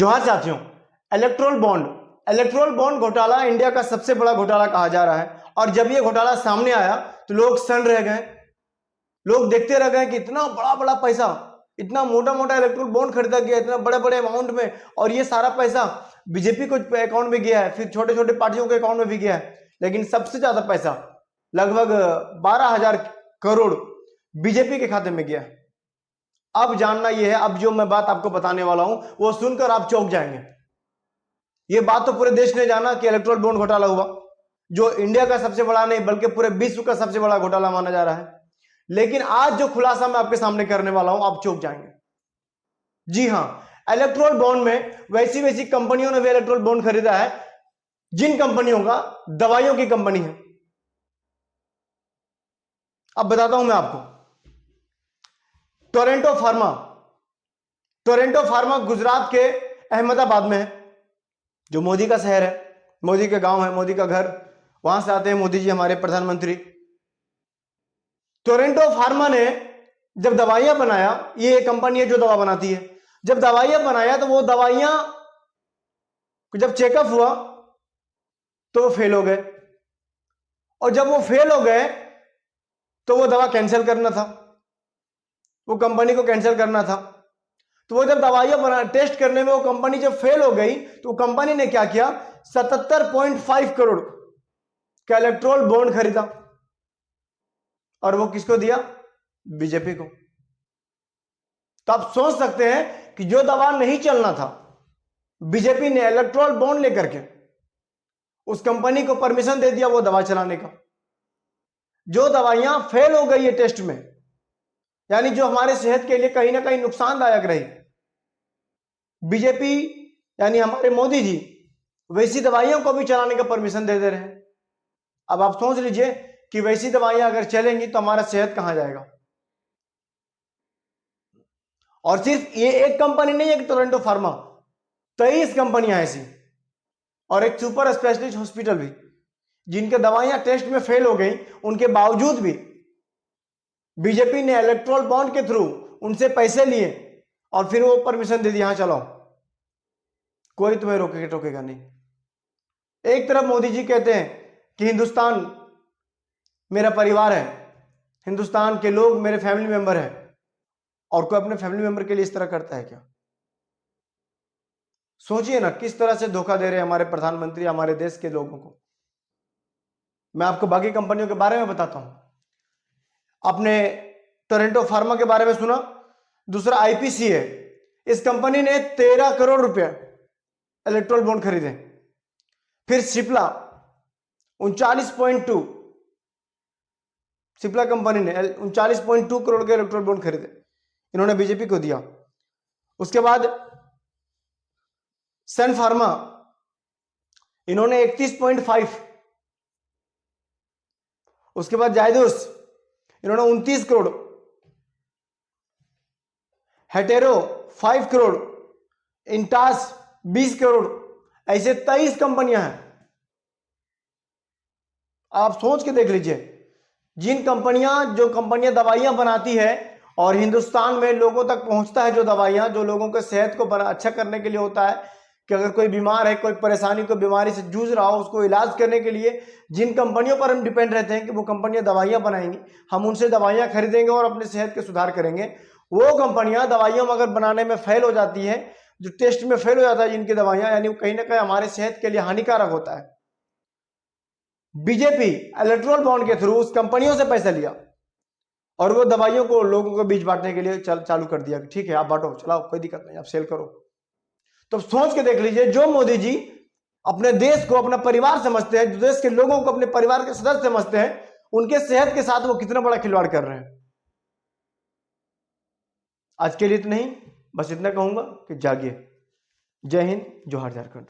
जोहार साथियों, electoral bond घोटाला इंडिया का सबसे बड़ा घोटाला कहा जा रहा है। और जब ये घोटाला सामने आया तो लोग सन रह गए, लोग देखते रह गए कि इतना बड़ा बड़ा पैसा, इतना मोटा मोटा इलेक्ट्रोल बॉन्ड खरीदा गया इतना बड़े बड़े अमाउंट में, और ये सारा पैसा बीजेपी को अकाउंट में गया है, फिर छोटे छोटे पार्टियों के अकाउंट में भी गया है, लेकिन सबसे ज्यादा पैसा लगभग 12,000 करोड़ बीजेपी के खाते में गया है। अब जानना यह है, अब जो मैं बात आपको बताने वाला हूं वो सुनकर आप चौंक जाएंगे। ये बात तो पूरे देश ने जाना कि इलेक्ट्रोल बॉन्ड घोटाला हुआ, जो इंडिया का सबसे बड़ा नहीं बल्कि पूरे विश्व का सबसे बड़ा घोटाला माना जा रहा है। लेकिन आज जो खुलासा मैं आपके सामने करने वाला हूं आप चौंक जाएंगे। जी हां, इलेक्ट्रोल बॉन्ड में वैसी वैसी कंपनियों ने भी इलेक्ट्रोल बॉन्ड खरीदा है जिन कंपनियों का दवाइयों की कंपनी है। अब बताता हूं मैं आपको। टोरेंटो फार्मा गुजरात के अहमदाबाद में है, जो मोदी का शहर है, मोदी का गांव है, मोदी का घर, वहां से आते हैं मोदी जी हमारे प्रधानमंत्री। टोरेंटो फार्मा ने जब दवाइयां बनाया, ये कंपनी है जो दवा बनाती है, जब दवाइयां बनाया तो वो दवाइयां जब चेकअप हुआ तो वो फेल हो गए, और जब वो फेल हो गए तो वो दवा कैंसिल करना था, वो कंपनी को कैंसिल करना था। तो वो जब दवाइयां बना टेस्ट करने में वो कंपनी जब फेल हो गई तो कंपनी ने क्या किया, 77.5 करोड़ का इलेक्ट्रोल बॉन्ड खरीदा, और वो किसको दिया, बीजेपी को। तो आप सोच सकते हैं कि जो दवा नहीं चलना था, बीजेपी ने इलेक्ट्रोल बॉन्ड लेकर के उस कंपनी को परमिशन दे दिया वो दवा चलाने का। जो दवाइयां फेल हो गई है टेस्ट में, यानी जो हमारे सेहत के लिए कहीं ना कहीं नुकसानदायक रही, बीजेपी यानी हमारे मोदी जी वैसी दवाइयों को भी चलाने का परमिशन दे दे रहे हैं। अब आप सोच लीजिए कि वैसी दवाइयां अगर चलेंगी तो हमारा सेहत कहां जाएगा। और सिर्फ ये एक कंपनी नहीं है कि टोरेंटो फार्मा, 23 कंपनियां ऐसी, और एक सुपर स्पेशलिस्ट हॉस्पिटल भी, जिनके दवाइयां टेस्ट में फेल हो गई, उनके बावजूद भी बीजेपी ने इलेक्ट्रोल बॉन्ड के थ्रू उनसे पैसे लिए और फिर वो परमिशन दे दी, हाँ चलो, कोई तुम्हें रोकेगा टोकेगा नहीं। एक तरफ मोदी जी कहते हैं कि हिंदुस्तान मेरा परिवार है, हिंदुस्तान के लोग मेरे फैमिली मेंबर है, और कोई अपने फैमिली मेंबर के लिए इस तरह करता है क्या? सोचिए ना किस तरह से धोखा दे रहे हैं हमारे प्रधानमंत्री हमारे देश के लोगों को। मैं आपको बाकी कंपनियों के बारे में बताता हूं। आपने टोरेंटो फार्मा के बारे में सुना, दूसरा आईपीसी है, इस कंपनी ने 13 करोड़ रुपए इलेक्ट्रोल बॉन्ड खरीदे। फिर सिप्ला 39.2, सिप्ला कंपनी ने 39.2 करोड़ के इलेक्ट्रोल बॉन्ड खरीदे, इन्होंने बीजेपी को दिया। उसके बाद सन फार्मा, इन्होंने 31.5, उसके बाद जायडस इन्होंने 29 करोड़, हेटेरो 5 करोड़, इंटास 20 करोड़, ऐसे 23 कंपनियां हैं। आप सोच के देख लीजिए, जो कंपनियां दवाइयां बनाती है और हिंदुस्तान में लोगों तक पहुंचता है जो दवाइयां, जो लोगों के सेहत को अच्छा करने के लिए होता है, कि अगर कोई बीमार है, कोई परेशानी, कोई बीमारी से जूझ रहा हो, उसको इलाज करने के लिए जिन कंपनियों पर हम डिपेंड रहते हैं कि वो कंपनियां दवाइयां बनाएंगी, हम उनसे दवाइयां खरीदेंगे और अपने सेहत के सुधार करेंगे। वो कंपनियां दवाइयां अगर बनाने में फेल हो जाती है, जो टेस्ट में फेल हो जाता है जिनकी दवाइयां, यानी कहीं ना कहीं हमारे सेहत के लिए हानिकारक होता है। बीजेपी इलेक्ट्रोल बॉन्ड के थ्रू उस कंपनियों से पैसा लिया और वो दवाइयों को लोगों के बीच बांटने के लिए चालू कर दिया कि ठीक है आप बांटो, चलाओ, कोई दिक्कत नहीं, आप सेल करो। तो सोच के देख लीजिए, जो मोदी जी अपने देश को अपना परिवार समझते हैं, जो देश के लोगों को अपने परिवार के सदस्य समझते हैं, उनके सेहत के साथ वो कितना बड़ा खिलवाड़ कर रहे हैं। आज के लिए तो नहीं, बस इतना कहूंगा कि जागिए। जय हिंद, जोहार झारखंड।